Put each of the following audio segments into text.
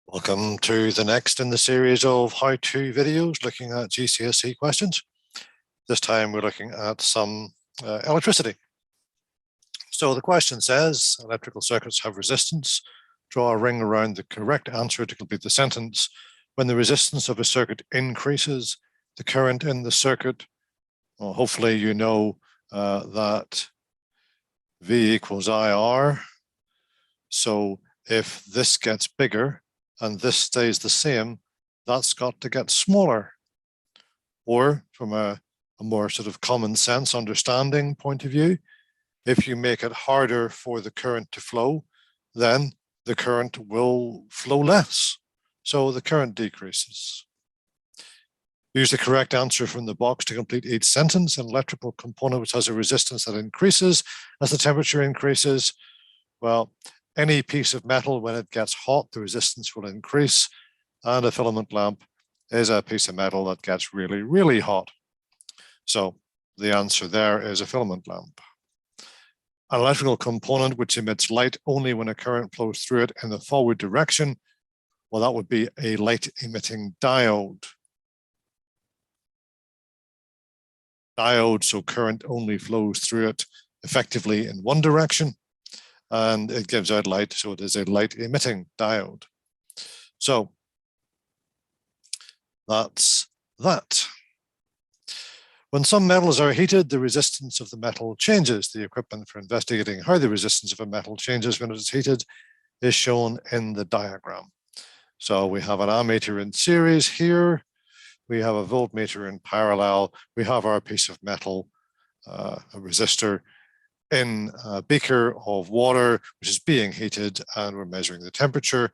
Welcome to the next in the series of how-to videos looking at GCSE questions. This time we're looking at some electricity. So the question says, electrical circuits have resistance. Draw a ring around the correct answer to complete the sentence. When the resistance of a circuit increases, the current in the circuit, well, hopefully you know that V equals IR. So if this gets bigger, and this stays the same, that's got to get smaller. Or from a more sort of common sense understanding point of view, if you make it harder for the current to flow, then the current will flow less. So the current decreases. Use the correct answer from the box to complete each sentence. An electrical component which has a resistance that increases as the temperature increases. Well, any piece of metal, when it gets hot, the resistance will increase, and a filament lamp is a piece of metal that gets really, really hot. So the answer there is a filament lamp. An electrical component which emits light only when a current flows through it in the forward direction, well, that would be a light-emitting diode. Diode, so current only flows through it effectively in one direction, and it gives out light, so it is a light-emitting diode. So that's that. When some metals are heated, the resistance of the metal changes. The equipment for investigating how the resistance of a metal changes when it is heated is shown in the diagram. So we have an ammeter in series here. We have a voltmeter in parallel. We have our piece of metal, a resistor, in a beaker of water, which is being heated, and we're measuring the temperature.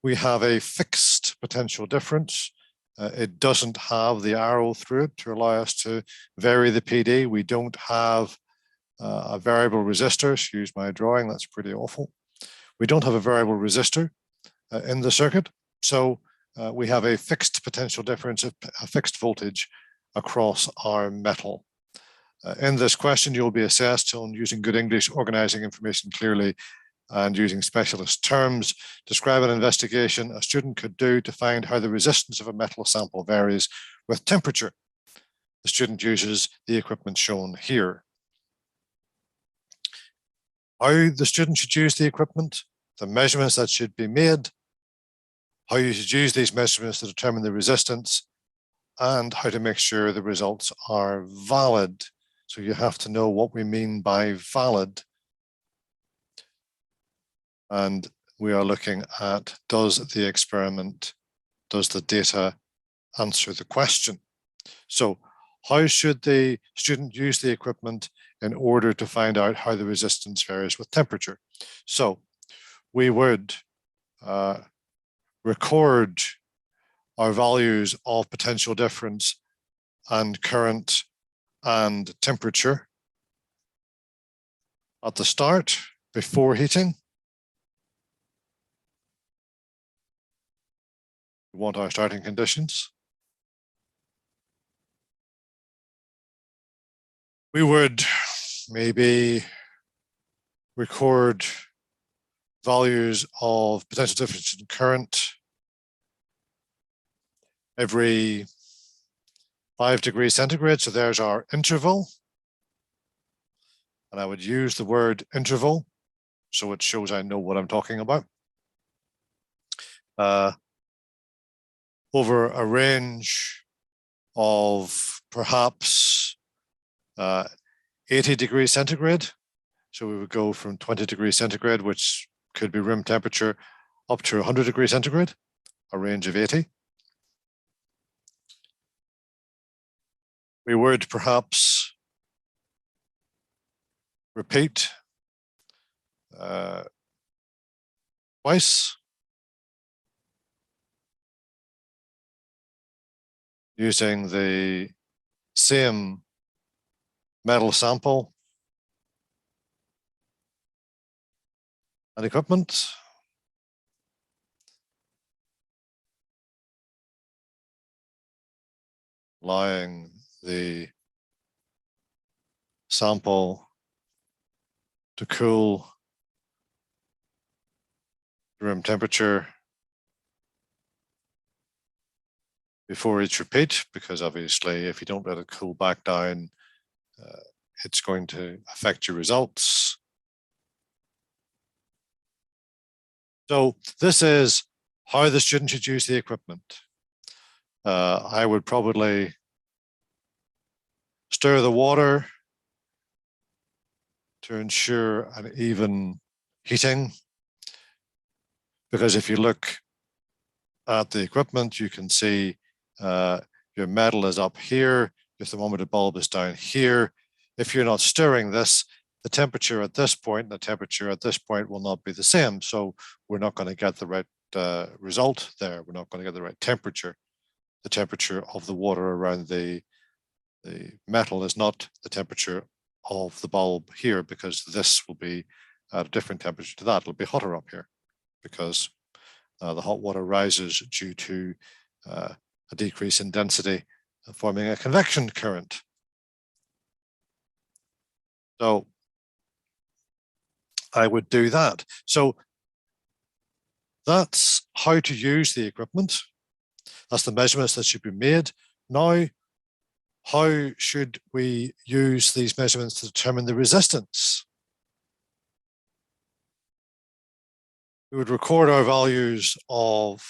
We have a fixed potential difference. It doesn't have the arrow through it to allow us to vary the PD. We don't have a variable resistor. Excuse my drawing, that's pretty awful. We don't have a variable resistor in the circuit. So we have a fixed potential difference, a fixed voltage across our metal. In this question, you'll be assessed on using good English, organizing information clearly, and using specialist terms. Describe an investigation a student could do to find how the resistance of a metal sample varies with temperature. The student uses the equipment shown here. How the student should use the equipment, the measurements that should be made, how you should use these measurements to determine the resistance, and how to make sure the results are valid. So you have to know what we mean by valid. And we are looking at, does the experiment, does the data answer the question? So how should the student use the equipment in order to find out how the resistance varies with temperature? So we would record our values of potential difference and current and temperature at the start, before heating. We want our starting conditions. We would maybe record values of potential difference in current every 5 degrees centigrade. So there's our interval. And I would use the word interval, so it shows I know what I'm talking about. Over a range of perhaps 80 degrees centigrade. So we would go from 20 degrees centigrade, which could be room temperature, up to 100 degrees centigrade, a range of 80. We would perhaps repeat twice, using the same metal sample and equipment. Allowing the sample to cool to room temperature before each repeat, because obviously if you don't let it cool back down, it's going to affect your results. So this is how the student should use the equipment. I would probably stir the water to ensure an even heating, because if you look at the equipment, you can see your metal is up here, your thermometer bulb is down here. If you're not stirring this, the temperature at this point and the temperature at this point will not be the same. So we're not going to get the right result there. We're not going to get the right temperature. The temperature of the water around the metal is not the temperature of the bulb here, because this will be at a different temperature to that. It'll be hotter up here because the hot water rises due to a decrease in density, forming a convection current. So I would do that. So that's how to use the equipment. That's the measurements that should be made. Now, how should we use these measurements to determine the resistance? We would record our values of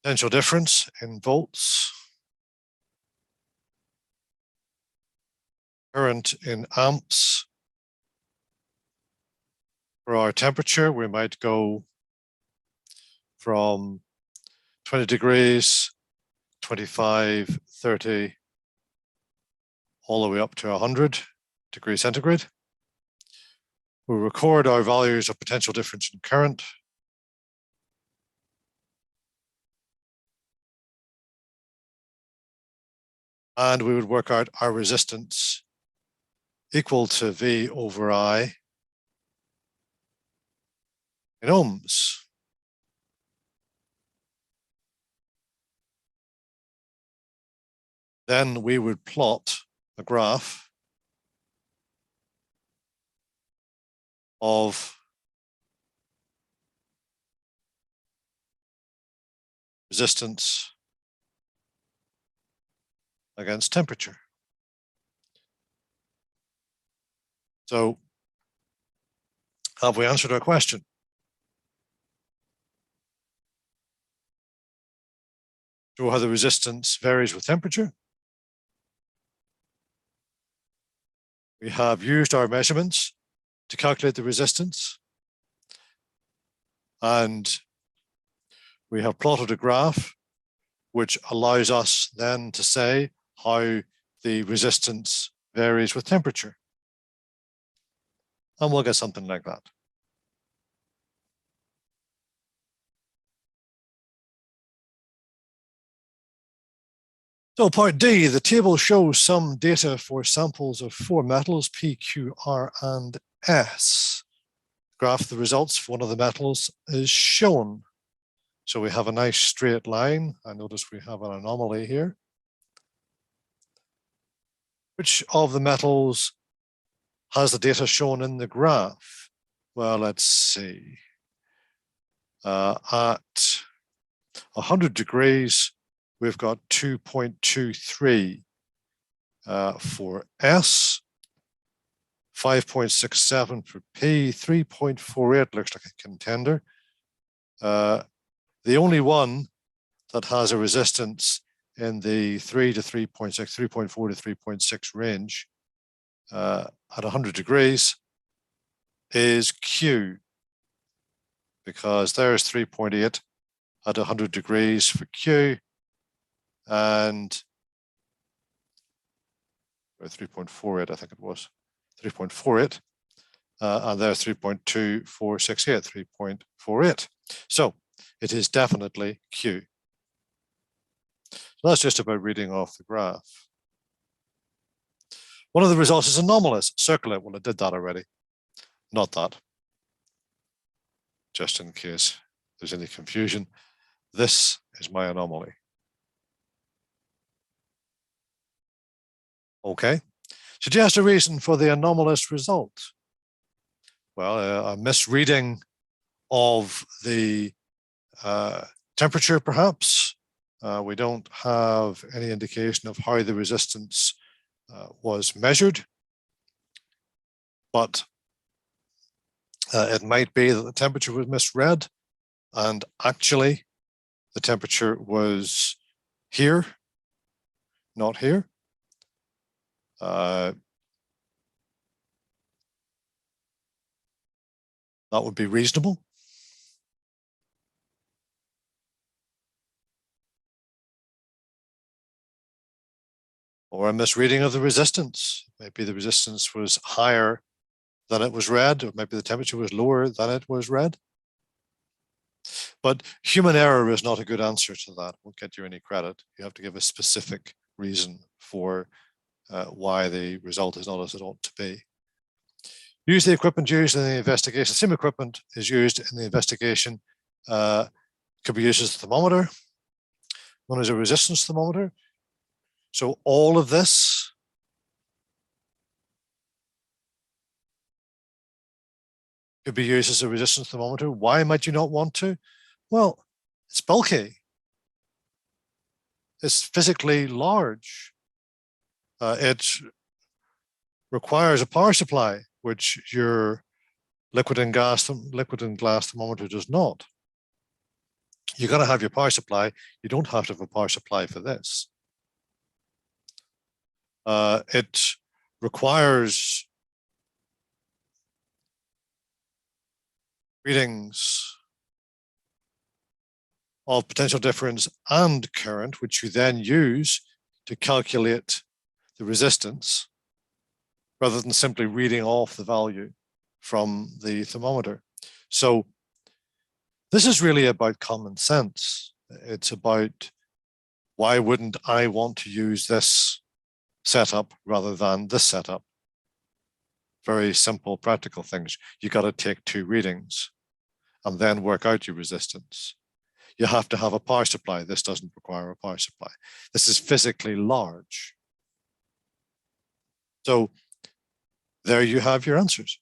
potential difference in volts, current in amps. For our temperature, we might go from 20 degrees, 25, 30, all the way up to 100 degrees centigrade. We'll record our values of potential difference in current. And we would work out our resistance equal to V over I in ohms. Then we would plot a graph of resistance against temperature. So, have we answered our question? Show how the resistance varies with temperature. We have used our measurements to calculate the resistance, and we have plotted a graph which allows us then to say how the resistance varies with temperature. And we'll get something like that. So part D, the table shows some data for samples of 4 metals, P, Q, R, and S. Graph the results for one of the metals is shown. So we have a nice straight line. I notice we have an anomaly here. Which of the metals has the data shown in the graph? Well, let's see. At 100 degrees, we've got 2.23 for S, 5.67 for P, 3.48 looks like a contender. The only one that has a resistance in the 3 to 3.6, 3.4 to 3.6 range at 100 degrees is Q, because there's 3.8 at 100 degrees for Q, and 3.48, I think it was, 3.48, and there's 3.2468, 3.48. So it is definitely Q. So that's just about reading off the graph. One of the results is anomalous. Circle it. Well, I did that already. Not that. Just in case there's any confusion. This is my anomaly. Okay. Suggest a reason for the anomalous result. Well, a misreading of the Temperature, perhaps. We don't have any indication of how the resistance was measured, but it might be that the temperature was misread, and actually the temperature was here, not here. That would be reasonable. Or a misreading of the resistance. Maybe the resistance was higher than it was read, or maybe the temperature was lower than it was read. But human error is not a good answer to that. Won't get you any credit. You have to give a specific reason for why the result is not as it ought to be. Use the equipment used in the investigation. Same equipment is used in the investigation. Could be used as a thermometer. One is a resistance thermometer. So all of this could be used as a resistance thermometer. Why might you not want to? Well, it's bulky. It's physically large. It requires a power supply, which your liquid and glass thermometer does not. You've got to have your power supply. You don't have to have a power supply for this. It requires readings of potential difference and current, which you then use to calculate the resistance, rather than simply reading off the value from the thermometer. So this is really about common sense. It's about, why wouldn't I want to use this setup rather than this setup? Very simple, practical things. You got to take 2 readings and then work out your resistance. You have to have a power supply. This doesn't require a power supply. This is physically large. So there you have your answers.